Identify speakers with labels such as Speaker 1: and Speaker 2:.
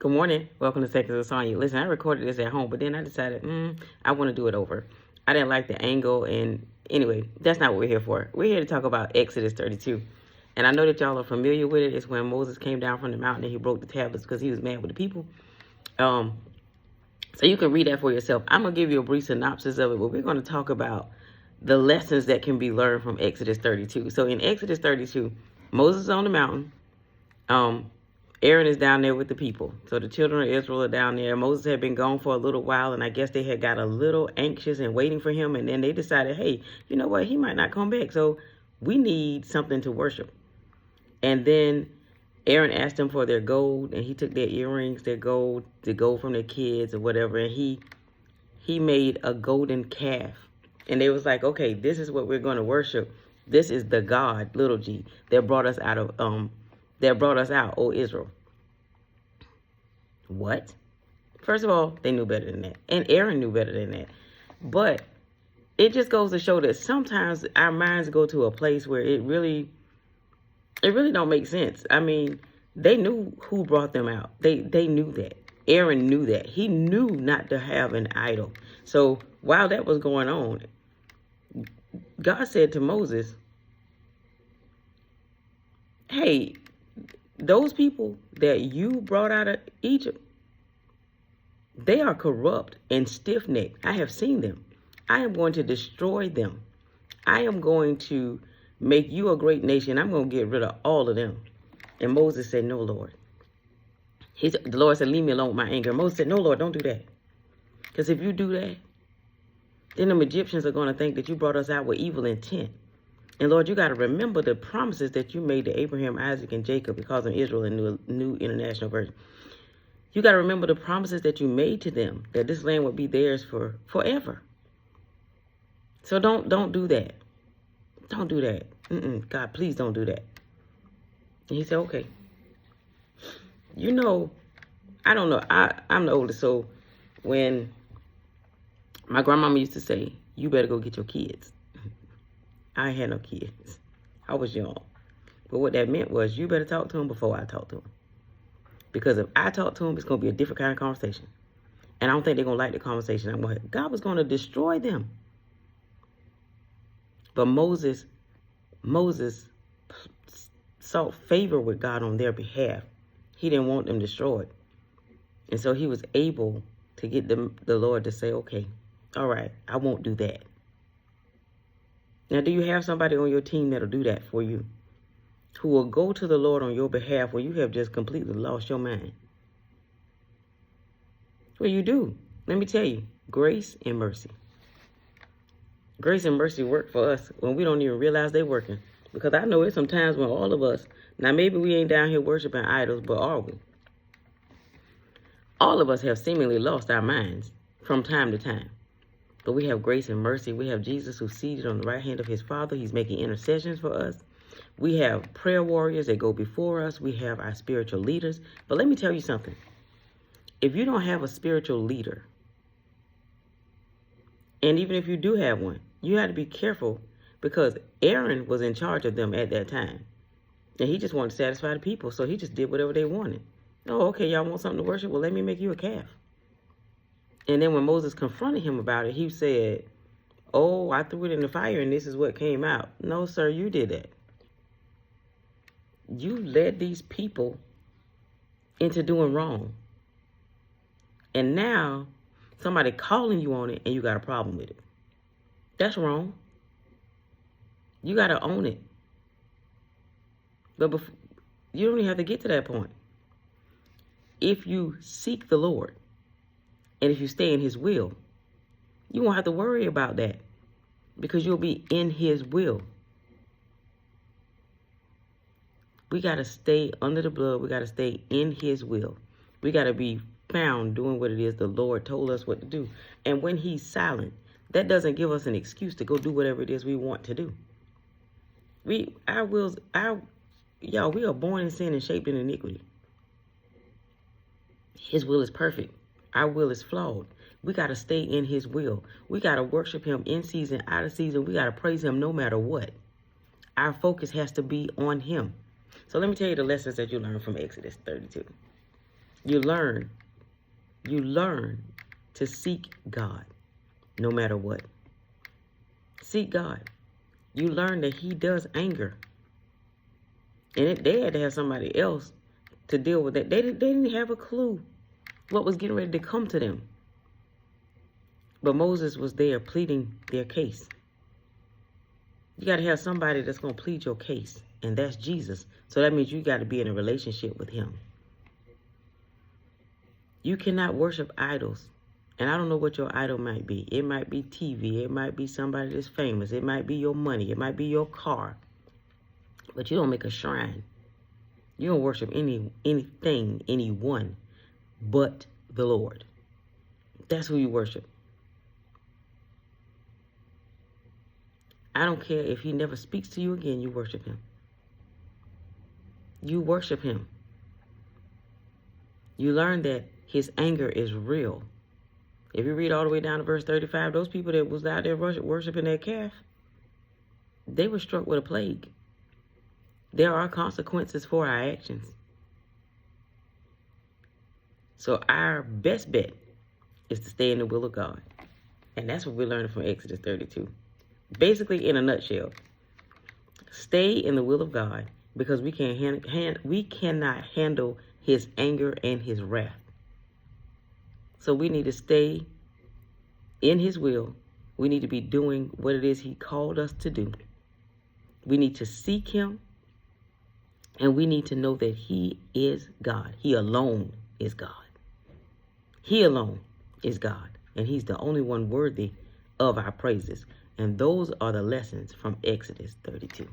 Speaker 1: Good morning. Welcome to Seconds of Sonya. Listen, I recorded this at home, but then I decided, I want to do it over. I didn't like the angle, and anyway, that's not what we're here for. We're here to talk about Exodus 32. And I know that y'all are familiar with it. It's when Moses came down from the mountain and he broke the tablets because he was mad with the people. So you can read that for yourself. I'm going to give you a brief synopsis of it, but we're going to talk about the lessons that can be learned from Exodus 32. So in Exodus 32, Moses is on the mountain. Aaron is down there with the people. So the children of Israel are down there. Moses had been gone for a little while, and I guess they had got a little anxious and waiting for him. And then they decided, hey, you know what? He might not come back. So we need something to worship. And then Aaron asked them for their gold, and he took their earrings, their gold, the gold from their kids or whatever, and he made a golden calf. And they was like, okay, this is what we're going to worship. This is the God, little g, that brought us out, O Israel. What? First of all, they knew better than that. And Aaron knew better than that. But it just goes to show that sometimes our minds go to a place where it really don't make sense. I mean, they knew who brought them out. They knew that. Aaron knew that. He knew not to have an idol. So while that was going on, God said to Moses, hey, those people that you brought out of Egypt, they are corrupt and stiff-necked. I have seen them. I am going to destroy them. I am going to make you a great nation. I'm going to get rid of all of them. And Moses said, no, Lord. The Lord said, leave me alone with my anger. Moses said, no, Lord, don't do that. Because if you do that, then the Egyptians are going to think that you brought us out with evil intent. And Lord, you got to remember the promises that you made to Abraham, Isaac, and Jacob, because of Israel in the New International Version. You got to remember the promises that you made to them, that this land would be theirs for forever. So don't do that. Don't do that. God, please don't do that. And he said, okay. You know, I don't know. I'm the oldest, so when my grandmama used to say, you better go get your kids. I ain't had no kids. I was young. But what that meant was you better talk to them before I talk to them. Because if I talk to them, it's going to be a different kind of conversation. And I don't think they're going to like the conversation I'm going to have. God was going to destroy them. But Moses sought favor with God on their behalf. He didn't want them destroyed. And so he was able to get the Lord to say, okay, all right, I won't do that. Now, do you have somebody on your team that'll do that for you? Who will go to the Lord on your behalf when you have just completely lost your mind? Well, you do. Let me tell you, grace and mercy. Grace and mercy work for us when we don't even realize they're working. Because I know there's some times when all of us, now maybe we ain't down here worshiping idols, but are we? All of us have seemingly lost our minds from time to time. But we have grace and mercy. We have Jesus who's seated on the right hand of his Father. He's making intercessions for us. We have prayer warriors that go before us. We have our spiritual leaders. But let me tell you something. If you don't have a spiritual leader, and even if you do have one, you have to be careful because Aaron was in charge of them at that time. And he just wanted to satisfy the people. So he just did whatever they wanted. Oh, okay, y'all want something to worship? Well, let me make you a calf. And then when Moses confronted him about it, he said, oh, I threw it in the fire and this is what came out. No, sir, you did that. You led these people into doing wrong. And now somebody calling you on it and you got a problem with it. That's wrong. You got to own it. But you don't even have to get to that point. If you seek the Lord, and if you stay in his will, you won't have to worry about that because you'll be in his will. We got to stay under the blood. We got to stay in his will. We got to be found doing what it is the Lord told us what to do. And when he's silent, that doesn't give us an excuse to go do whatever it is we want to do. We are born in sin and shaped in iniquity. His will is perfect. Our will is flawed. We got to stay in his will. We got to worship him in season, out of season. We got to praise him no matter what. Our focus has to be on him. So let me tell you the lessons that you learn from Exodus 32. You learn to seek God no matter what. Seek God. You learn that he does anger. And they had to have somebody else to deal with that. They didn't have a clue what was getting ready to come to them. But Moses was there pleading their case. You got to have somebody that's going to plead your case, and that's Jesus. So that means you got to be in a relationship with him. You cannot worship idols. And I don't know what your idol might be. It might be TV. It might be somebody that's famous. It might be your money. It might be your car. But you don't make a shrine. You don't worship anything, anyone but the Lord. That's who you worship. I don't care if he never speaks to you again, you worship him. You worship him. You learn that his anger is real. If you read all the way down to verse 35, those people that was out there worshiping their calf, they were struck with a plague. There are consequences for our actions. So our best bet is to stay in the will of God. And that's what we're learning from Exodus 32. Basically, in a nutshell, stay in the will of God because we cannot handle his anger and his wrath. So we need to stay in his will. We need to be doing what it is he called us to do. We need to seek him. And we need to know that he is God. He alone is God. He alone is God. And he's the only one worthy of our praises. And those are the lessons from Exodus 32.